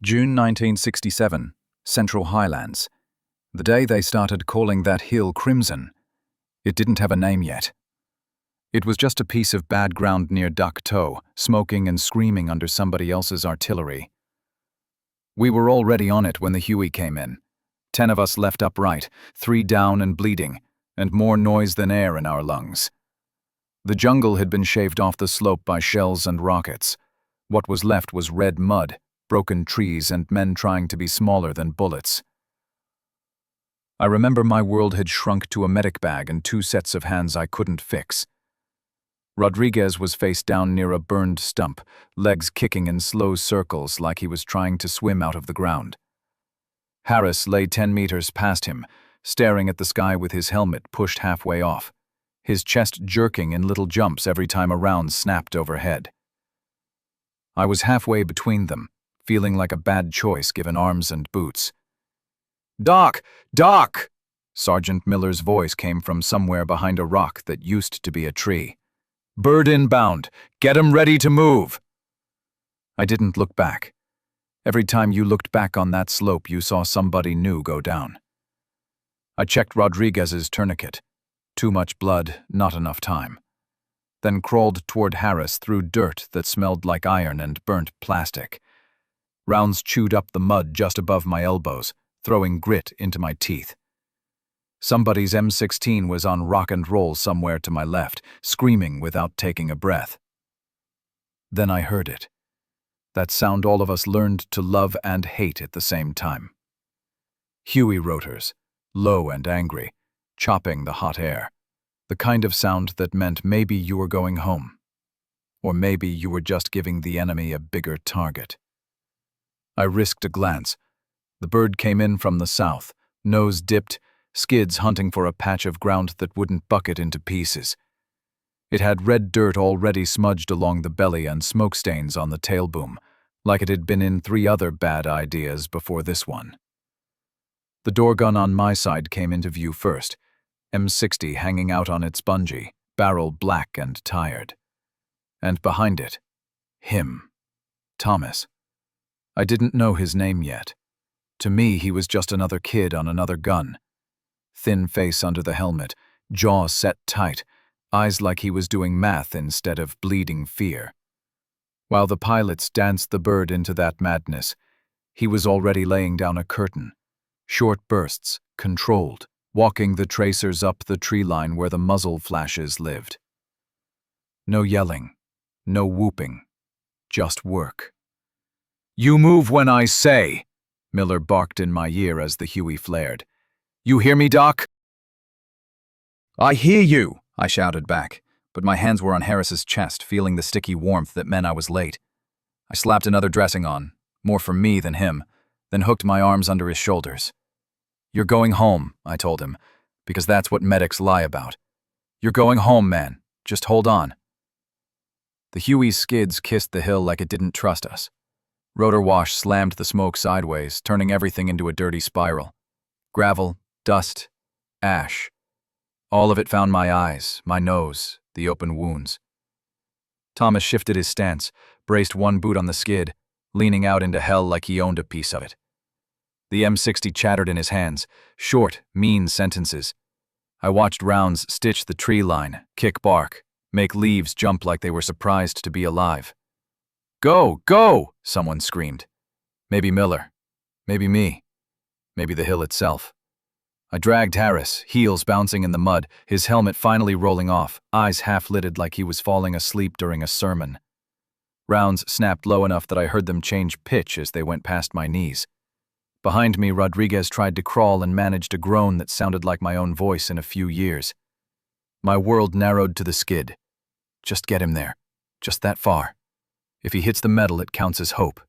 June 1967, Central Highlands. The day they started calling that hill Crimson. It didn't have a name yet. It was just a piece of bad ground near Dak To, smoking and screaming under somebody else's artillery. We were already on it when the Huey came in. 10 of us left upright, 3 down and bleeding, and more noise than air in our lungs. The jungle had been shaved off the slope by shells and rockets. What was left was red mud, broken trees, and men trying to be smaller than bullets. I remember my world had shrunk to a medic bag and 2 sets of hands I couldn't fix. Rodriguez was face down near a burned stump, legs kicking in slow circles like he was trying to swim out of the ground. Harris lay 10 meters past him, staring at the sky with his helmet pushed halfway off, his chest jerking in little jumps every time a round snapped overhead. I was halfway between them, feeling like a bad choice given arms and boots. "Doc! Doc!" Sergeant Miller's voice came from somewhere behind a rock that used to be a tree. "Bird inbound! Get 'em ready to move!" I didn't look back. Every time you looked back on that slope, you saw somebody new go down. I checked Rodriguez's tourniquet. Too much blood, not enough time. Then crawled toward Harris through dirt that smelled like iron and burnt plastic. Rounds chewed up the mud just above my elbows, throwing grit into my teeth. Somebody's M16 was on rock and roll somewhere to my left, screaming without taking a breath. Then I heard it. That sound all of us learned to love and hate at the same time. Huey rotors, low and angry, chopping the hot air. The kind of sound that meant maybe you were going home. Or maybe you were just giving the enemy a bigger target. I risked a glance. The bird came in from the south, nose dipped, skids hunting for a patch of ground that wouldn't bucket into pieces. It had red dirt already smudged along the belly and smoke stains on the tail boom, like it had been in 3 other bad ideas before this one. The door gun on my side came into view first, M60 hanging out on its bungee, barrel black and tired. And behind it, him, Thomas. I didn't know his name yet. To me, he was just another kid on another gun. Thin face under the helmet, jaw set tight, eyes like he was doing math instead of bleeding fear. While the pilots danced the bird into that madness, he was already laying down a curtain. Short bursts, controlled, walking the tracers up the tree line where the muzzle flashes lived. No yelling, no whooping, just work. "You move when I say," Miller barked in my ear as the Huey flared. "You hear me, Doc?" "I hear you," I shouted back, but my hands were on Harris's chest, feeling the sticky warmth that meant I was late. I slapped another dressing on, more for me than him, then hooked my arms under his shoulders. "You're going home," I told him, because that's what medics lie about. "You're going home, man. Just hold on." The Huey's skids kissed the hill like it didn't trust us. Rotor wash slammed the smoke sideways, turning everything into a dirty spiral. Gravel, dust, ash. All of it found my eyes, my nose, the open wounds. Thomas shifted his stance, braced one boot on the skid, leaning out into hell like he owned a piece of it. The M60 chattered in his hands, short, mean sentences. I watched rounds stitch the tree line, kick bark, make leaves jump like they were surprised to be alive. "Go, go!" someone screamed. Maybe Miller. Maybe me. Maybe the hill itself. I dragged Harris, heels bouncing in the mud, his helmet finally rolling off, eyes half-lidded like he was falling asleep during a sermon. Rounds snapped low enough that I heard them change pitch as they went past my knees. Behind me, Rodriguez tried to crawl and managed a groan that sounded like my own voice in a few years. My world narrowed to the skid. Just get him there. Just that far. If he hits the metal, it counts as hope.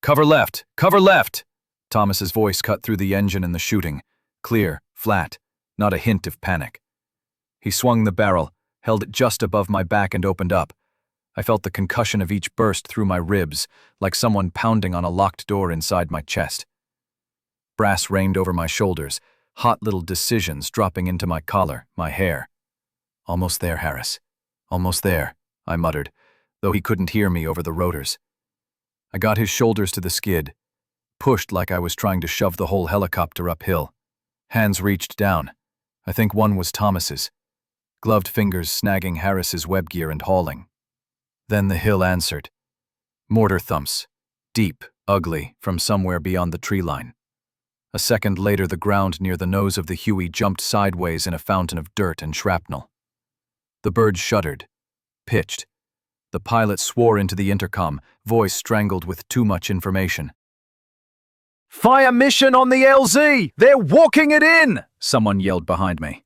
"Cover left! Cover left!" Thomas's voice cut through the engine and the shooting. Clear, flat, not a hint of panic. He swung the barrel, held it just above my back and opened up. I felt the concussion of each burst through my ribs, like someone pounding on a locked door inside my chest. Brass rained over my shoulders, hot little decisions dropping into my collar, my hair. "Almost there, Harris. Almost there," I muttered, though he couldn't hear me over the rotors. I got his shoulders to the skid, pushed like I was trying to shove the whole helicopter uphill. Hands reached down. I think one was Thomas's. Gloved fingers snagging Harris's web gear and hauling. Then the hill answered. Mortar thumps. Deep, ugly, from somewhere beyond the tree line. A second later, the ground near the nose of the Huey jumped sideways in a fountain of dirt and shrapnel. The bird shuddered, pitched. The pilot swore into the intercom, voice strangled with too much information. "Fire mission on the LZ! They're walking it in!" someone yelled behind me.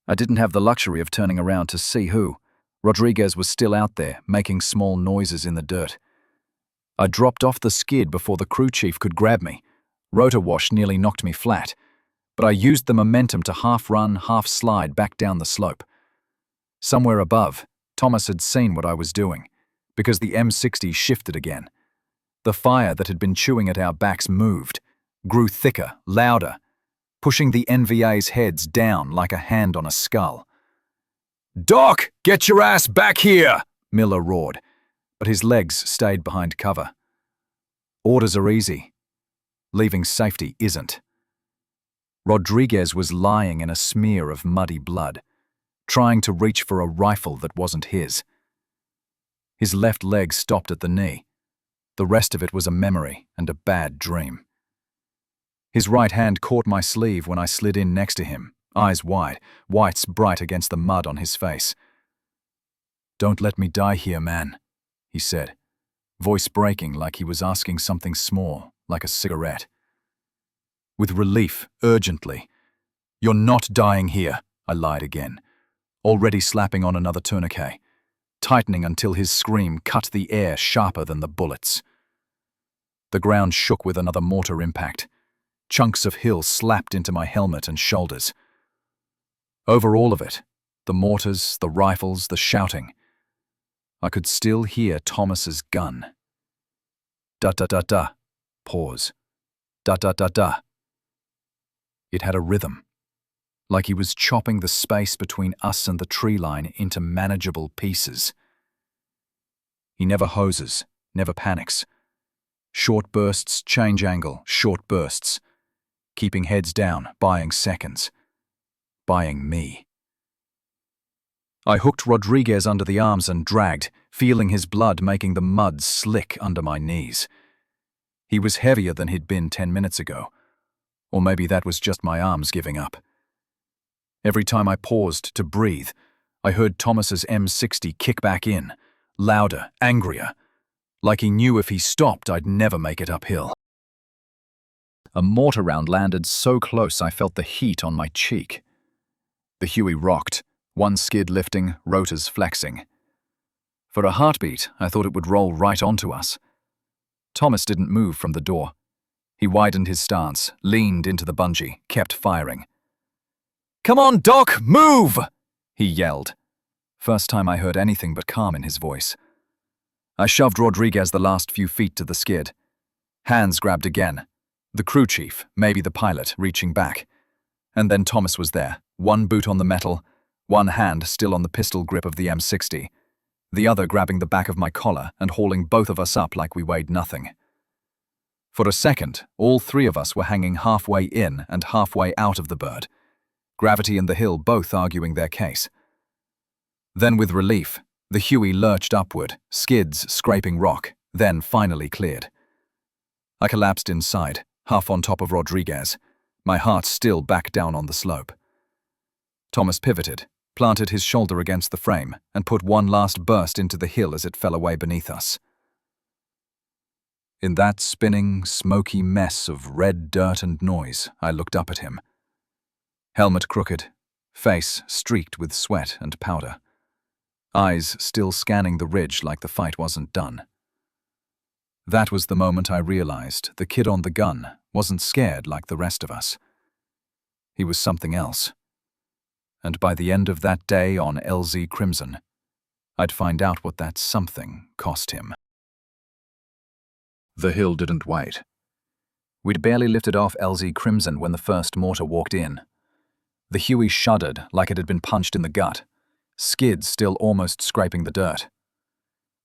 I didn't have the luxury of turning around to see who. Rodriguez was still out there, making small noises in the dirt. I dropped off the skid before the crew chief could grab me. Rotor wash nearly knocked me flat, but I used the momentum to half-run, half-slide back down the slope. Somewhere above, Thomas had seen what I was doing, because the M60 shifted again. The fire that had been chewing at our backs moved, grew thicker, louder, pushing the NVA's heads down like a hand on a skull. "Doc, get your ass back here!" Miller roared, but his legs stayed behind cover. Orders are easy. Leaving safety isn't. Rodriguez was lying in a smear of muddy blood, trying to reach for a rifle that wasn't his. His left leg stopped at the knee. The rest of it was a memory and a bad dream. His right hand caught my sleeve when I slid in next to him, eyes wide, whites bright against the mud on his face. "Don't let me die here, man," he said, voice breaking like he was asking something small, like a cigarette. With relief, urgently. "You're not dying here," I lied again, already slapping on another tourniquet, tightening until his scream cut the air sharper than the bullets. The ground shook with another mortar impact. Chunks of hill slapped into my helmet and shoulders. Over all of it, the mortars, the rifles, the shouting, I could still hear Thomas's gun. Da-da-da-da. Pause. Da-da-da-da. It had a rhythm, like he was chopping the space between us and the tree line into manageable pieces. He never hoses, never panics. Short bursts, change angle, short bursts. Keeping heads down, buying seconds. Buying me. I hooked Rodriguez under the arms and dragged, feeling his blood making the mud slick under my knees. He was heavier than he'd been 10 minutes ago. Or maybe that was just my arms giving up. Every time I paused to breathe, I heard Thomas's M60 kick back in, louder, angrier, like he knew if he stopped I'd never make it uphill. A mortar round landed so close I felt the heat on my cheek. The Huey rocked, one skid lifting, rotors flexing. For a heartbeat, I thought it would roll right onto us. Thomas didn't move from the door. He widened his stance, leaned into the bungee, kept firing. "Come on, Doc, move!" he yelled. First time I heard anything but calm in his voice. I shoved Rodriguez the last few feet to the skid. Hands grabbed again. The crew chief, maybe the pilot, reaching back. And then Thomas was there, one boot on the metal, one hand still on the pistol grip of the M60, the other grabbing the back of my collar and hauling both of us up like we weighed nothing. For a second, all three of us were hanging halfway in and halfway out of the bird, gravity and the hill both arguing their case. Then with relief, the Huey lurched upward, skids scraping rock, then finally cleared. I collapsed inside, half on top of Rodriguez, my heart still back down on the slope. Thomas pivoted, planted his shoulder against the frame, and put one last burst into the hill as it fell away beneath us. In that spinning, smoky mess of red dirt and noise, I looked up at him. Helmet crooked, face streaked with sweat and powder. Eyes still scanning the ridge like the fight wasn't done. That was the moment I realized the kid on the gun wasn't scared like the rest of us. He was something else. And by the end of that day on LZ Crimson, I'd find out what that something cost him. The hill didn't wait. We'd barely lifted off LZ Crimson when the first mortar walked in. The Huey shuddered like it had been punched in the gut, skids still almost scraping the dirt.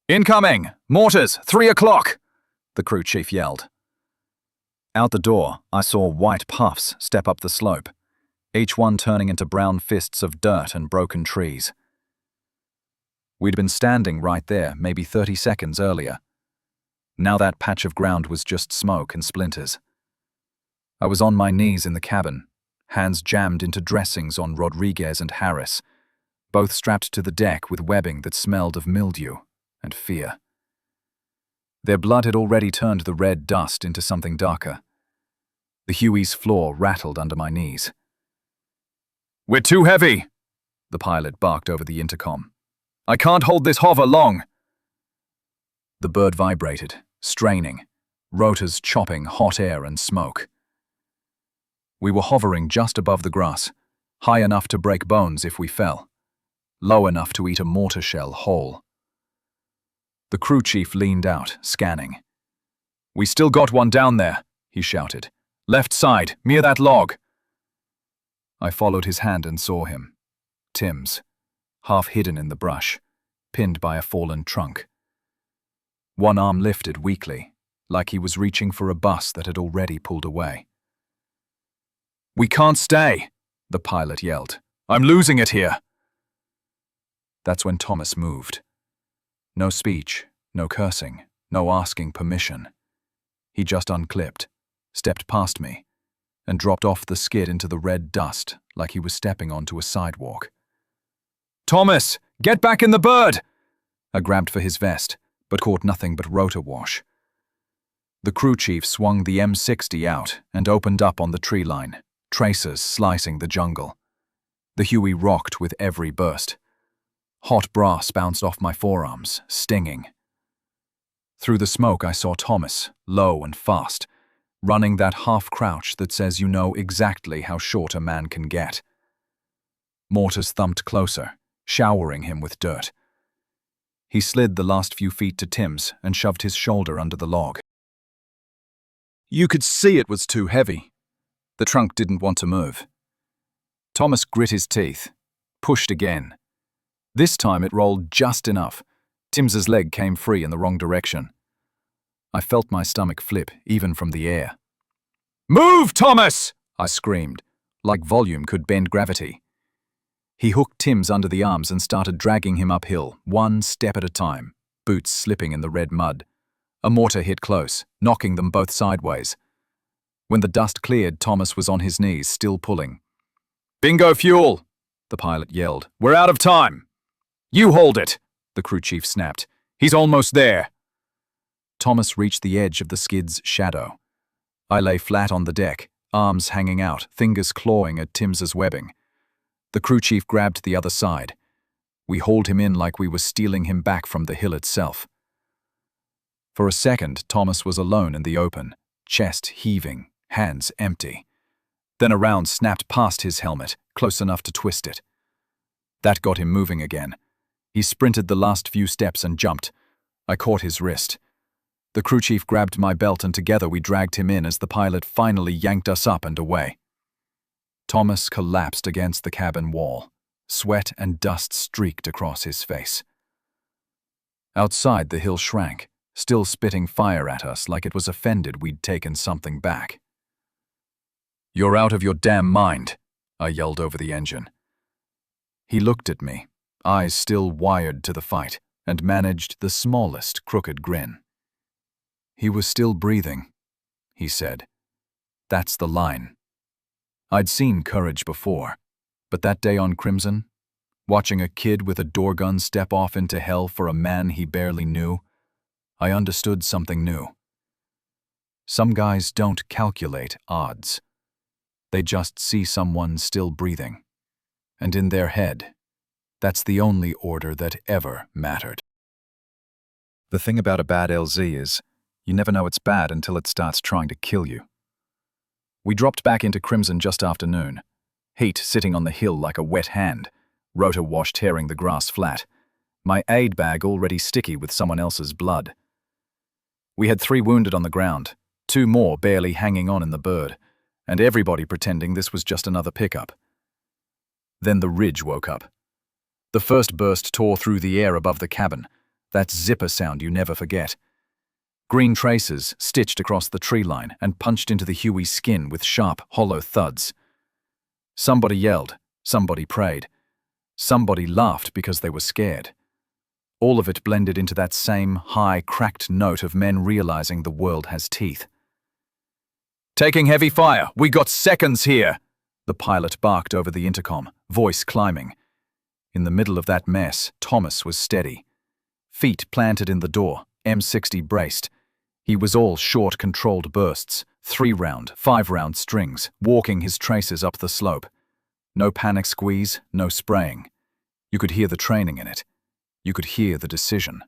"Incoming! Mortars, 3 o'clock!" the crew chief yelled. Out the door, I saw white puffs step up the slope, each one turning into brown fists of dirt and broken trees. We'd been standing right there maybe 30 seconds earlier. Now that patch of ground was just smoke and splinters. I was on my knees in the cabin, hands jammed into dressings on Rodriguez and Harris, both strapped to the deck with webbing that smelled of mildew and fear. Their blood had already turned the red dust into something darker. The Huey's floor rattled under my knees. "We're too heavy," the pilot barked over the intercom. "I can't hold this hover long." The bird vibrated, straining, rotors chopping hot air and smoke. We were hovering just above the grass, high enough to break bones if we fell, low enough to eat a mortar shell whole. The crew chief leaned out, scanning. "We still got one down there," he shouted. "Left side, near that log." I followed his hand and saw him. Tim's, half hidden in the brush, pinned by a fallen trunk. One arm lifted weakly, like he was reaching for a bus that had already pulled away. "We can't stay," the pilot yelled. "I'm losing it here." That's when Thomas moved. No speech, no cursing, no asking permission. He just unclipped, stepped past me, and dropped off the skid into the red dust like he was stepping onto a sidewalk. "Thomas, get back in the bird!" I grabbed for his vest, but caught nothing but rotor wash. The crew chief swung the M60 out and opened up on the tree line, tracers slicing the jungle. The Huey rocked with every burst. Hot brass bounced off my forearms, stinging. Through the smoke I saw Thomas, low and fast, running that half-crouch that says you know exactly how short a man can get. Mortars thumped closer, showering him with dirt. He slid the last few feet to Tim's and shoved his shoulder under the log. You could see it was too heavy. The trunk didn't want to move. Thomas grit his teeth, pushed again. This time it rolled just enough. Tim's leg came free in the wrong direction. I felt my stomach flip, even from the air. "Move, Thomas!" I screamed, like volume could bend gravity. He hooked Tim's under the arms and started dragging him uphill, one step at a time, boots slipping in the red mud. A mortar hit close, knocking them both sideways. When the dust cleared, Thomas was on his knees, still pulling. "Bingo fuel!" the pilot yelled. "We're out of time!" "You hold it!" the crew chief snapped. "He's almost there!" Thomas reached the edge of the skid's shadow. I lay flat on the deck, arms hanging out, fingers clawing at Tim's webbing. The crew chief grabbed the other side. We hauled him in like we were stealing him back from the hill itself. For a second, Thomas was alone in the open, chest heaving, hands empty. Then a round snapped past his helmet, close enough to twist it. That got him moving again. He sprinted the last few steps and jumped. I caught his wrist. The crew chief grabbed my belt and together we dragged him in as the pilot finally yanked us up and away. Thomas collapsed against the cabin wall. Sweat and dust streaked across his face. Outside, the hill shrank, still spitting fire at us like it was offended we'd taken something back. "You're out of your damn mind," I yelled over the engine. He looked at me, eyes still wired to the fight, and managed the smallest crooked grin. "He was still breathing," he said. "That's the line." I'd seen courage before, but that day on Crimson, watching a kid with a door gun step off into hell for a man he barely knew, I understood something new. Some guys don't calculate odds. They just see someone still breathing. And in their head, that's the only order that ever mattered. The thing about a bad LZ is, you never know it's bad until it starts trying to kill you. We dropped back into Crimson just after noon, heat sitting on the hill like a wet hand, rotor wash tearing the grass flat, my aid bag already sticky with someone else's blood. We had 3 wounded on the ground, 2 more barely hanging on in the bird, and everybody pretending this was just another pickup. Then the ridge woke up. The first burst tore through the air above the cabin, that zipper sound you never forget. Green traces stitched across the tree line and punched into the Huey's skin with sharp, hollow thuds. Somebody yelled, somebody prayed, somebody laughed because they were scared. All of it blended into that same high, cracked note of men realizing the world has teeth. "Taking heavy fire, we got seconds here," the pilot barked over the intercom, voice climbing. In the middle of that mess, Thomas was steady. Feet planted in the door, M60 braced. He was all short, controlled bursts, 3-round, 5-round strings, walking his traces up the slope. No panic squeeze, no spraying. You could hear the training in it. You could hear the decision.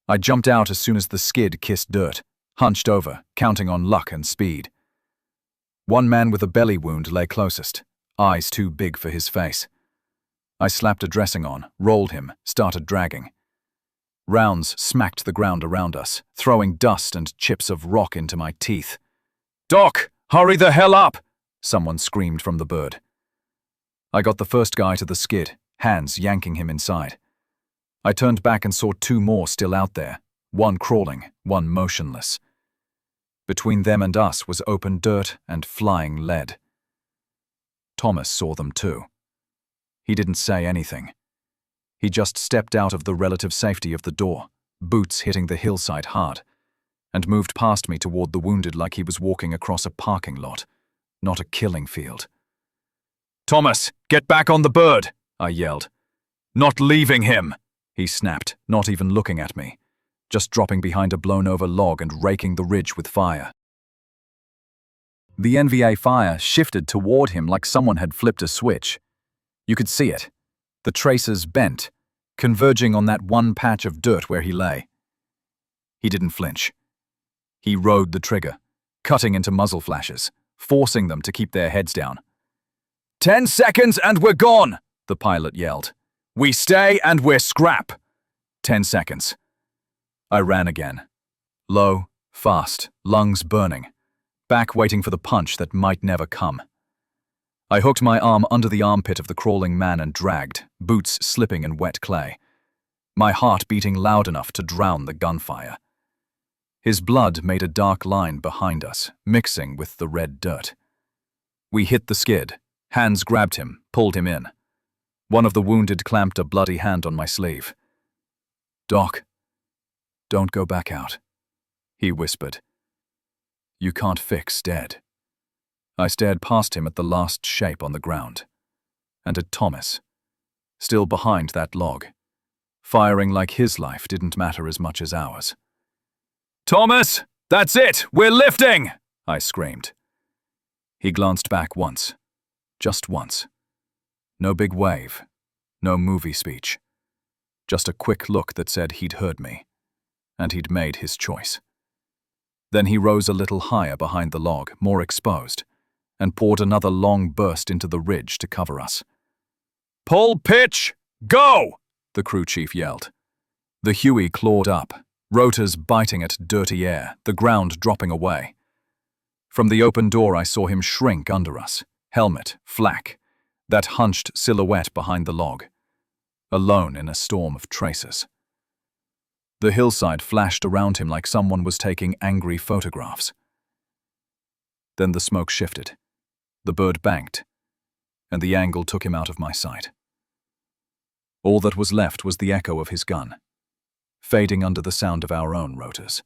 I jumped out as soon as the skid kissed dirt, hunched over, counting on luck and speed. One man with a belly wound lay closest, eyes too big for his face. I slapped a dressing on, rolled him, started dragging. Rounds smacked the ground around us, throwing dust and chips of rock into my teeth. "Doc, hurry the hell up!" someone screamed from the bird. I got the first guy to the skid, hands yanking him inside. I turned back and saw 2 more still out there, one crawling, one motionless. Between them and us was open dirt and flying lead. Thomas saw them too. He didn't say anything. He just stepped out of the relative safety of the door, boots hitting the hillside hard, and moved past me toward the wounded like he was walking across a parking lot, not a killing field. "Thomas, get back on the bird!" I yelled. "Not leaving him!" he snapped, not even looking at me, just dropping behind a blown-over log and raking the ridge with fire. The NVA fire shifted toward him like someone had flipped a switch. You could see it. The traces bent, converging on that one patch of dirt where he lay. He didn't flinch. He rode the trigger, cutting into muzzle flashes, forcing them to keep their heads down. "10 seconds and we're gone!" the pilot yelled. "We stay and we're scrap!" 10 seconds. I ran again. Low, fast, lungs burning, back waiting for the punch that might never come. I hooked my arm under the armpit of the crawling man and dragged, boots slipping in wet clay, my heart beating loud enough to drown the gunfire. His blood made a dark line behind us, mixing with the red dirt. We hit the skid. Hands grabbed him, pulled him in. One of the wounded clamped a bloody hand on my sleeve. "Doc, don't go back out," he whispered. "You can't fix dead." I stared past him at the last shape on the ground, and at Thomas, still behind that log, firing like his life didn't matter as much as ours. "Thomas, that's it! We're lifting!" I screamed. He glanced back once, just once. No big wave, no movie speech, just a quick look that said he'd heard me, and he'd made his choice. Then he rose a little higher behind the log, more exposed, and poured another long burst into the ridge to cover us. "Pull pitch! Go!" the crew chief yelled. The Huey clawed up, rotors biting at dirty air, the ground dropping away. From the open door I saw him shrink under us, helmet, flak, that hunched silhouette behind the log, alone in a storm of traces. The hillside flashed around him like someone was taking angry photographs. Then the smoke shifted. The bird banked, and the angle took him out of my sight. All that was left was the echo of his gun, fading under the sound of our own rotors.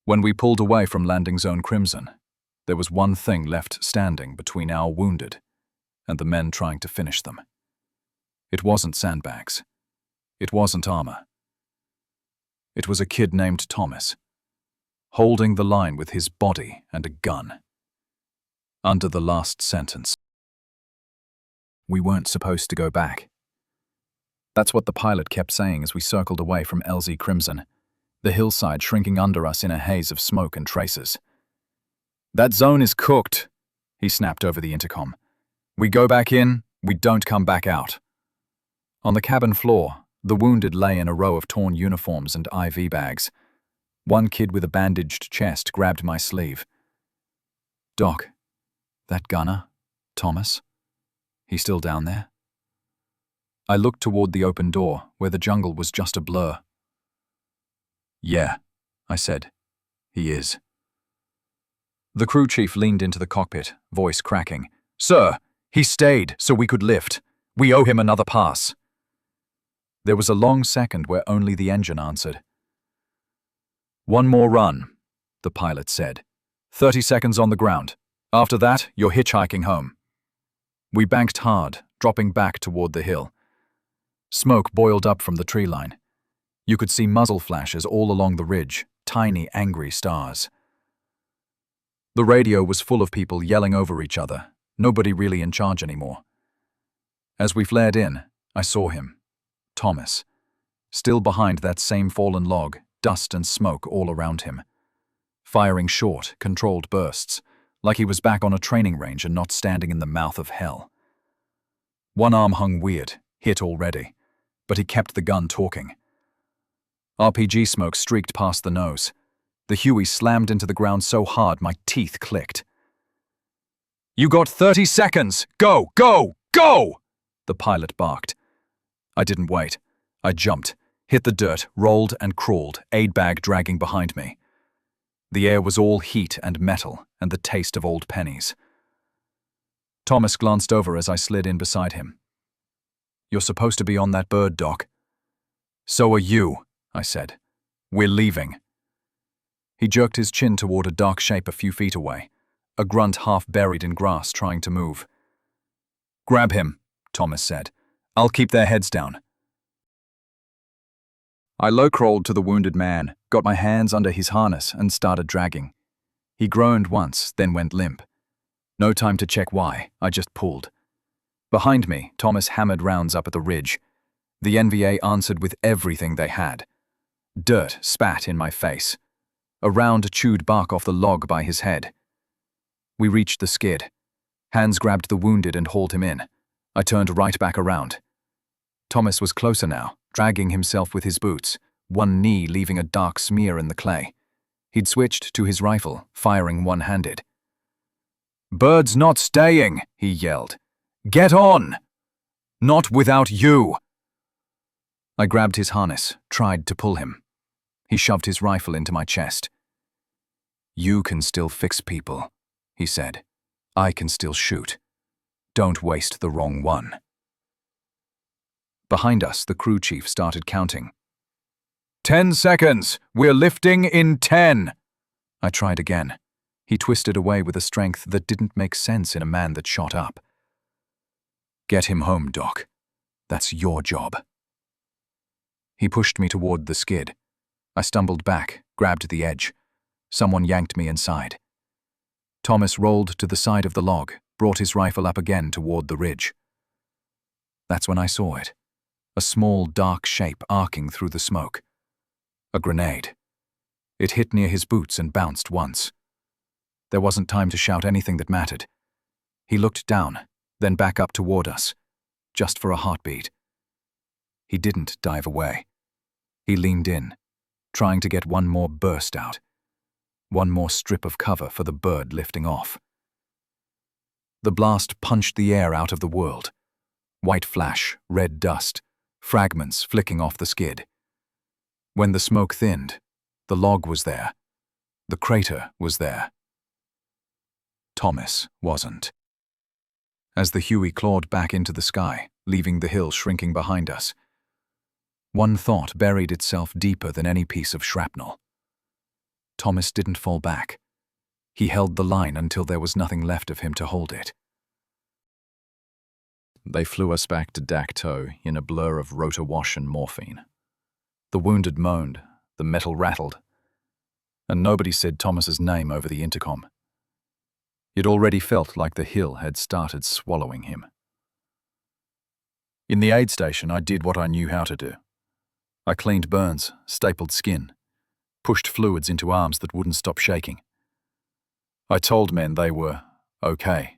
When we pulled away from landing zone Crimson, there was one thing left standing between our wounded and the men trying to finish them. It wasn't sandbags. It wasn't armor. It was a kid named Thomas, holding the line with his body and a gun. Under the last sentence. We weren't supposed to go back. That's what the pilot kept saying as we circled away from LZ Crimson, the hillside shrinking under us in a haze of smoke and traces. "That zone is cooked," he snapped over the intercom. "We go back in, we don't come back out." On the cabin floor, the wounded lay in a row of torn uniforms and IV bags. One kid with a bandaged chest grabbed my sleeve. "Doc, that gunner, Thomas, he still down there?" I looked toward the open door, where the jungle was just a blur. "Yeah," I said. He is. The crew chief leaned into the cockpit, voice cracking. Sir, he stayed so we could lift. We owe him another pass. There was a long second where only the engine answered. One more run, the pilot said. 30 seconds on the ground. After that, you're hitchhiking home. We banked hard, dropping back toward the hill. Smoke boiled up from the tree line. You could see muzzle flashes all along the ridge, tiny, angry stars. The radio was full of people yelling over each other, nobody really in charge anymore. As we flared in, I saw him, Thomas, still behind that same fallen log, dust and smoke all around him. Firing short, controlled bursts, like he was back on a training range and not standing in the mouth of hell. One arm hung weird, hit already, but he kept the gun talking. RPG smoke streaked past the nose. The Huey slammed into the ground so hard my teeth clicked. You got 30 seconds! Go, go, go! The pilot barked. I didn't wait. I jumped, hit the dirt, rolled and crawled, aid bag dragging behind me. The air was all heat and metal and the taste of old pennies. Thomas glanced over as I slid in beside him. You're supposed to be on that bird, Doc. So are you, I said. We're leaving. He jerked his chin toward a dark shape a few feet away, a grunt half buried in grass trying to move. Grab him, Thomas said. I'll keep their heads down. I low-crawled to the wounded man, got my hands under his harness and started dragging. He groaned once, then went limp. No time to check why, I just pulled. Behind me, Thomas hammered rounds up at the ridge. The NVA answered with everything they had. Dirt spat in my face. A round chewed bark off the log by his head. We reached the skid. Hands grabbed the wounded and hauled him in. I turned right back around. Thomas was closer now, dragging himself with his boots, one knee leaving a dark smear in the clay. He'd switched to his rifle, firing one-handed. Bird's not staying, he yelled. Get on! Not without you! I grabbed his harness, tried to pull him. He shoved his rifle into my chest. You can still fix people, he said. I can still shoot. Don't waste the wrong one. Behind us, the crew chief started counting. 10 seconds! We're lifting in 10! I tried again. He twisted away with a strength that didn't make sense in a man that shot up. Get him home, Doc. That's your job. He pushed me toward the skid. I stumbled back, grabbed the edge. Someone yanked me inside. Thomas rolled to the side of the log, brought his rifle up again toward the ridge. That's when I saw it. A small, dark shape arcing through the smoke. A grenade. It hit near his boots and bounced once. There wasn't time to shout anything that mattered. He looked down, then back up toward us, just for a heartbeat. He didn't dive away. He leaned in, trying to get one more burst out. One more strip of cover for the bird lifting off. The blast punched the air out of the world. White flash, red dust, fragments flicking off the skid. When the smoke thinned, the log was there. The crater was there. Thomas wasn't. As the Huey clawed back into the sky, leaving the hill shrinking behind us, one thought buried itself deeper than any piece of shrapnel. Thomas didn't fall back. He held the line until there was nothing left of him to hold it. They flew us back to Dak To in a blur of rotor wash and morphine. The wounded moaned, the metal rattled, and nobody said Thomas's name over the intercom. It already felt like the hill had started swallowing him. In the aid station, I did what I knew how to do. I cleaned burns, stapled skin, pushed fluids into arms that wouldn't stop shaking. I told men they were okay,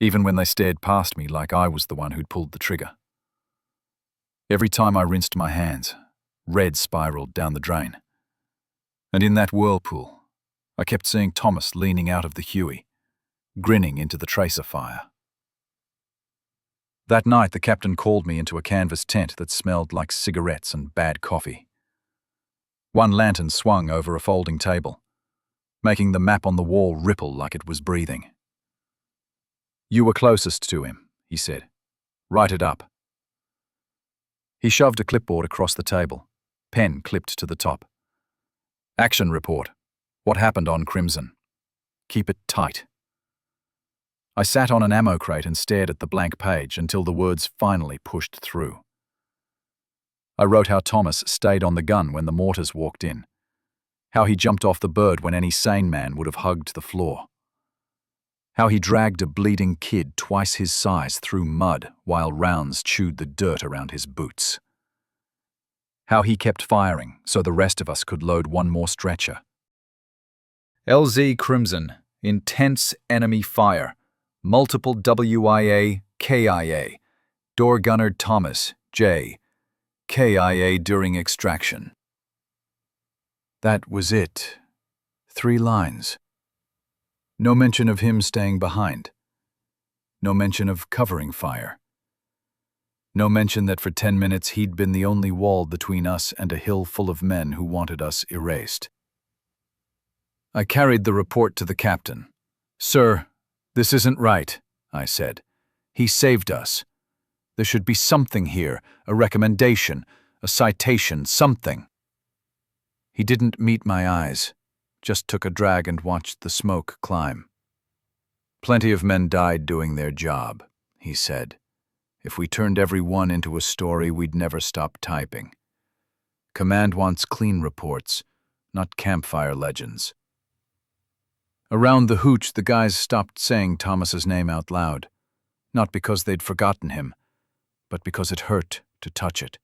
even when they stared past me like I was the one who'd pulled the trigger. Every time I rinsed my hands, red spiraled down the drain. And in that whirlpool, I kept seeing Thomas leaning out of the Huey, grinning into the tracer fire. That night, the captain called me into a canvas tent that smelled like cigarettes and bad coffee. One lantern swung over a folding table, making the map on the wall ripple like it was breathing. "You were closest to him," he said. "Write it up." He shoved a clipboard across the table, pen clipped to the top. "Action report. What happened on Crimson. Keep it tight." I sat on an ammo crate and stared at the blank page until the words finally pushed through. I wrote how Thomas stayed on the gun when the Mortars walked in, how he jumped off the bird when any sane man would have hugged the floor, how he dragged a bleeding kid twice his size through mud while rounds chewed the dirt around his boots, how he kept firing so the rest of us could load one more stretcher. LZ Crimson, intense enemy fire, multiple WIA, KIA, door gunner Thomas, J, KIA during extraction. That was it. 3 lines. No mention of him staying behind. No mention of covering fire. No mention that for 10 minutes he'd been the only wall between us and a hill full of men who wanted us erased. I carried the report to the captain. "Sir, this isn't right," I said. "He saved us. There should be something here, a recommendation, a citation, something." He didn't meet my eyes, just took a drag and watched the smoke climb. "Plenty of men died doing their job," he said. "If we turned every one into a story, we'd never stop typing. Command wants clean reports, not campfire legends." Around the hooch, the guys stopped saying Thomas's name out loud, not because they'd forgotten him, but because it hurt to touch it.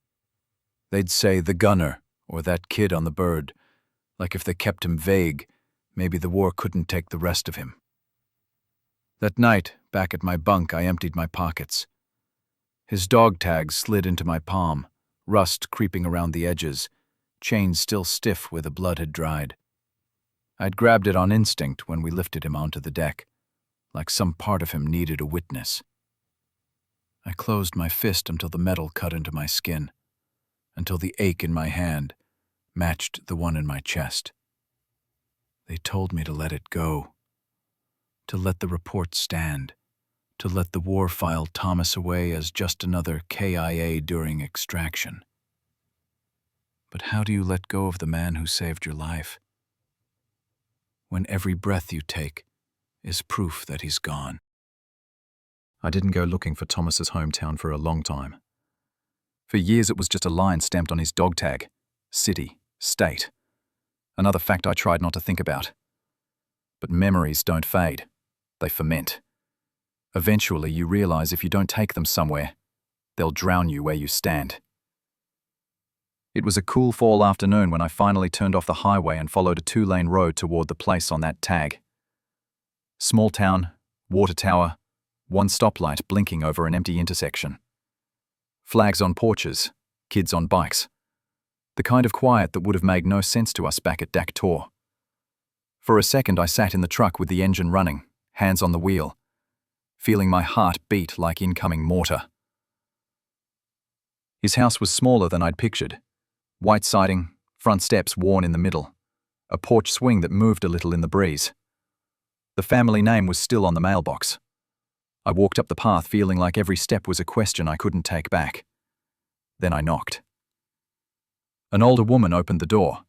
They'd say the gunner or that kid on the bird, like if they kept him vague, maybe the war couldn't take the rest of him. That night, back at my bunk, I emptied my pockets. His dog tag slid into my palm, rust creeping around the edges, chain still stiff where the blood had dried. I'd grabbed it on instinct when we lifted him onto the deck, like some part of him needed a witness. I closed my fist until the metal cut into my skin, until the ache in my hand matched the one in my chest. They told me to let it go, to let the report stand, to let the war file Thomas away as just another KIA during extraction. But how do you let go of the man who saved your life, when every breath you take is proof that he's gone? I didn't go looking for Thomas's hometown for a long time. For years it was just a line stamped on his dog tag, city, state. Another fact I tried not to think about. But memories don't fade, they ferment. Eventually you realize if you don't take them somewhere, they'll drown you where you stand. It was a cool fall afternoon when I finally turned off the highway and followed a 2-lane road toward the place on that tag. Small town, water tower, one stoplight blinking over an empty intersection. Flags on porches, kids on bikes. The kind of quiet that would have made no sense to us back at Dak To. For a second I sat in the truck with the engine running, hands on the wheel, feeling my heart beat like incoming mortar. His house was smaller than I'd pictured. White siding, front steps worn in the middle, a porch swing that moved a little in the breeze. The family name was still on the mailbox. I walked up the path feeling like every step was a question I couldn't take back. Then I knocked. An older woman opened the door,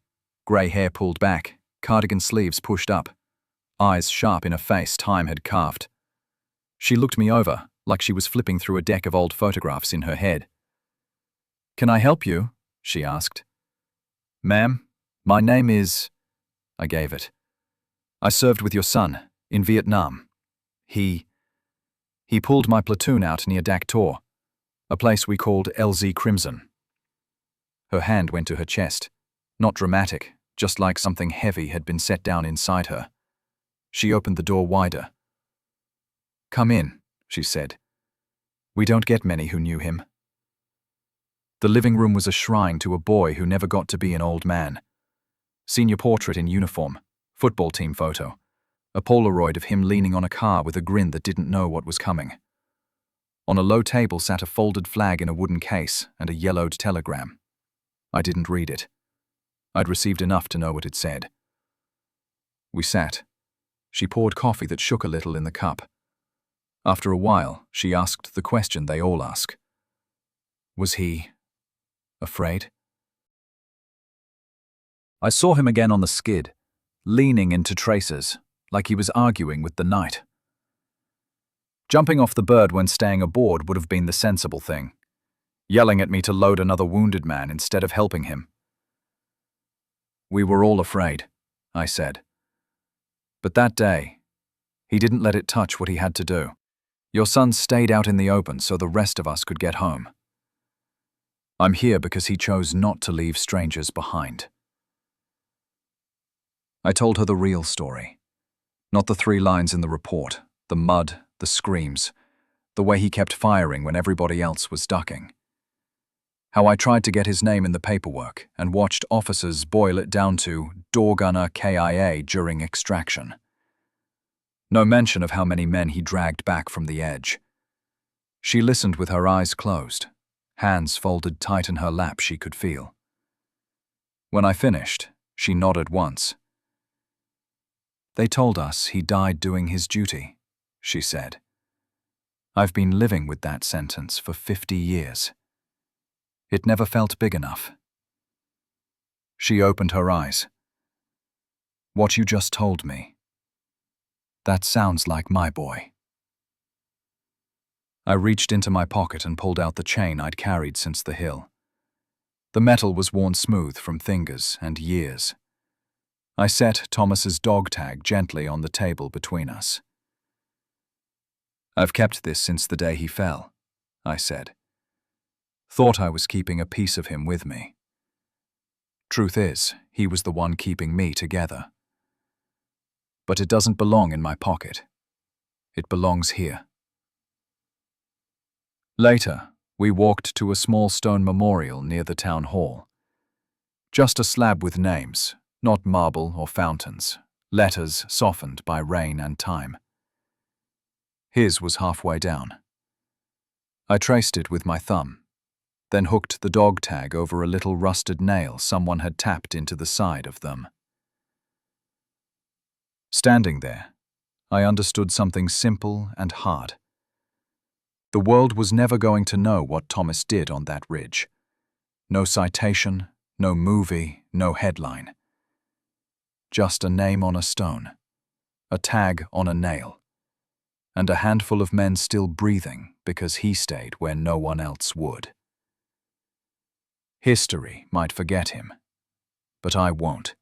grey hair pulled back, cardigan sleeves pushed up, eyes sharp in a face time had carved. She looked me over, like she was flipping through a deck of old photographs in her head. "Can I help you?" she asked. "Ma'am, my name is—" I gave it. "I served with your son, in Vietnam. He pulled my platoon out near Dak To, a place we called LZ Crimson." Her hand went to her chest, not dramatic, just like something heavy had been set down inside her. She opened the door wider. "Come in," she said. "We don't get many who knew him." The living room was a shrine to a boy who never got to be an old man. Senior portrait in uniform, football team photo, a Polaroid of him leaning on a car with a grin that didn't know what was coming. On a low table sat a folded flag in a wooden case and a yellowed telegram. I didn't read it. I'd received enough to know what it said. We sat. She poured coffee that shook a little in the cup. After a while, she asked the question they all ask. Was he afraid? I saw him again on the skid, leaning into traces, like he was arguing with the night. Jumping off the bird when staying aboard would have been the sensible thing, yelling at me to load another wounded man instead of helping him. We were all afraid, I said. But that day, he didn't let it touch what he had to do. Your son stayed out in the open so the rest of us could get home. I'm here because he chose not to leave strangers behind. I told her the real story, not the 3 lines in the report, the mud, the screams, the way he kept firing when everybody else was ducking. How I tried to get his name in the paperwork and watched officers boil it down to door gunner KIA during extraction. No mention of how many men he dragged back from the edge. She listened with her eyes closed, hands folded tight in her lap she could feel. When I finished, she nodded once. They told us he died doing his duty, she said. I've been living with that sentence for 50 years. It never felt big enough. She opened her eyes. What you just told me. That sounds like my boy. I reached into my pocket and pulled out the chain I'd carried since the hill. The metal was worn smooth from fingers and years. I set Thomas's dog tag gently on the table between us. I've kept this since the day he fell, I said. Thought I was keeping a piece of him with me. Truth is, he was the one keeping me together. But it doesn't belong in my pocket. It belongs here. Later, we walked to a small stone memorial near the town hall. Just a slab with names, not marble or fountains, letters softened by rain and time. His was halfway down. I traced it with my thumb, then hooked the dog tag over a little rusted nail someone had tapped into the side of them. Standing there, I understood something simple and hard. The world was never going to know what Thomas did on that ridge. No citation, no movie, no headline. Just a name on a stone, a tag on a nail, and a handful of men still breathing because he stayed where no one else would. History might forget him, but I won't.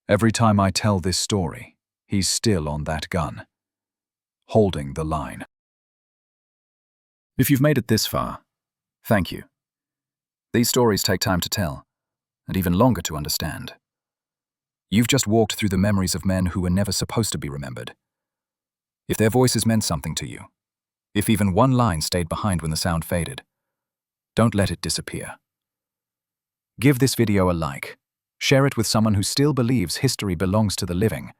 Every time I tell this story, he's still on that gun, holding the line. If you've made it this far, thank you. These stories take time to tell, and even longer to understand. You've just walked through the memories of men who were never supposed to be remembered. If their voices meant something to you, if even one line stayed behind when the sound faded, don't let it disappear. Give this video a like, share it with someone who still believes history belongs to the living,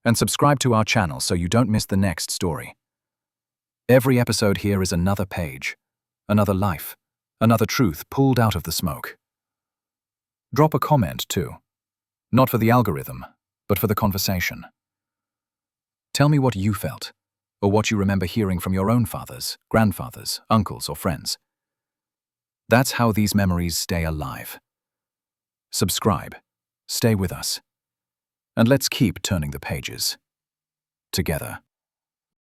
and subscribe to our channel so you don't miss the next story. Every episode here is another page, another life, another truth pulled out of the smoke. Drop a comment too, not for the algorithm, but for the conversation. Tell me what you felt, or what you remember hearing from your own fathers, grandfathers, uncles, or friends. That's how these memories stay alive. Subscribe, stay with us, and let's keep turning the pages together.